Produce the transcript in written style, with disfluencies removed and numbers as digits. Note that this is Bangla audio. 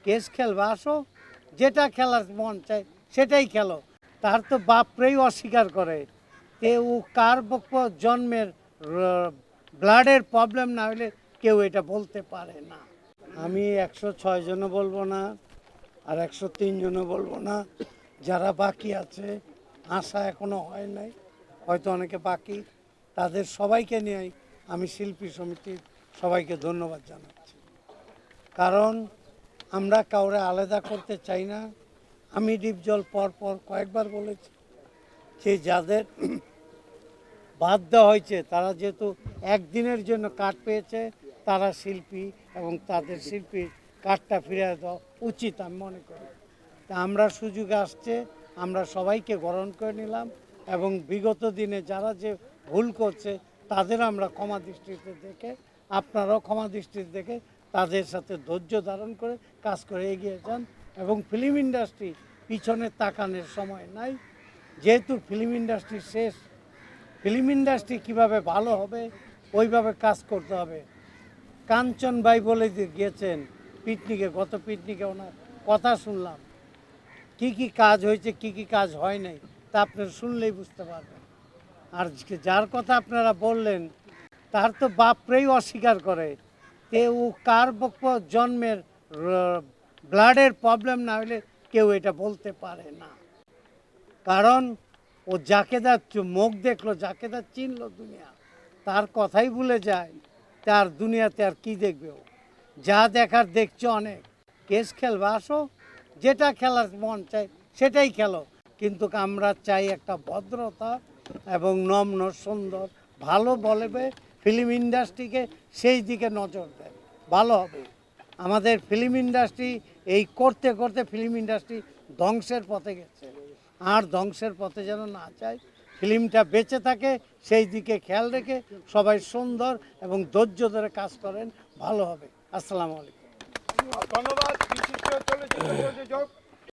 কেস খেলবে, আসো, যেটা খেলার মন চায় সেটাই খেলো। তার তো বাপরেই অস্বীকার করে, তে ও কার জন্মের ব্লাডের প্রবলেম না হলে কেউ এটা বলতে পারে না। আমি 106 জনও বলবো না, আর 103 জনও বলবো না, যারা বাকি আছে, আশা এখনো হয় নাই, হয়তো অনেকে বাকি, তাদের সবাইকে নিয়ে আমি শিল্পী সমিতির সবাইকে ধন্যবাদ জানাচ্ছি। কারণ আমরা কাউরে আলাদা করতে চাই না। আমি ডিপজল পর কয়েকবার বলেছি যে যাদের বাদ দেওয়া হয়েছে তারা যেহেতু একদিনের জন্য কার্ড পেয়েছে, তারা শিল্পী এবং তাদের শিল্পীর কার্ডটা ফিরিয়ে দেওয়া উচিত আমি মনে করি। তা আমরা সুযোগ আসছে, আমরা সবাইকে গ্রহণ করে নিলাম এবং বিগত দিনে যারা যে ভুল করছে তাদের আমরা ক্ষমা দৃষ্টিতে দেখে, আপনারাও ক্ষমা দৃষ্টিতে দেখে তাদের সাথে ধৈর্য ধারণ করে কাজ করে এগিয়ে যান। এবং ফিল্ম ইন্ডাস্ট্রি পিছনে তাকানোর সময় নাই, যেহেতু ফিল্ম ইন্ডাস্ট্রি শেষ। ফিল্ম ইন্ডাস্ট্রি কীভাবে ভালো হবে ওইভাবে কাজ করতে হবে। কাঞ্চন ভাই বলে গিয়েছেন পিকনিকে, গত পিকনিকে ওনার কথা শুনলাম, কি কি কাজ হয়েছে কি কি কাজ হয় নাই তা আপনারা শুনলেই বুঝতে পারবেন। আর যার কথা আপনারা বললেন তার তো বাপরেই অস্বীকার করে, তে ও কার জন্মের ব্লাডের প্রবলেম না হলে কেউ এটা বলতে পারে না। কারণ ও যাকে তার মুখ দেখলো, যাকে তার চিনলো দুনিয়া, তার কথাই ভুলে যায়, তার দুনিয়াতে আর কি দেখবে ও? যা দেখার দেখছো অনেক। কেস খেলবে, আসো, যেটা খেলার মন চায় সেটাই খেলো। কিন্তু আমরা চাই একটা ভদ্রতা এবং নম্র সুন্দর ভালো বলবে, ফিল্ম ইন্ডাস্ট্রিকে সেই দিকে নজর দেয়, ভালো হবে। আমাদের ফিল্ম ইন্ডাস্ট্রি এই করতে করতে ফিল্ম ইন্ডাস্ট্রি ধ্বংসের পথে গেছে, আর ধ্বংসের পথে যেন না যায়, ফিল্মটা বেঁচে থাকে সেই দিকে খেয়াল রেখে সবাই সুন্দর এবং ধৈর্য ধরে কাজ করেন, ভালো হবে। আসসালামু আলাইকুম। ধন্যবাদ বিশিষ্ট চলচ্চিত্র প্রযোজক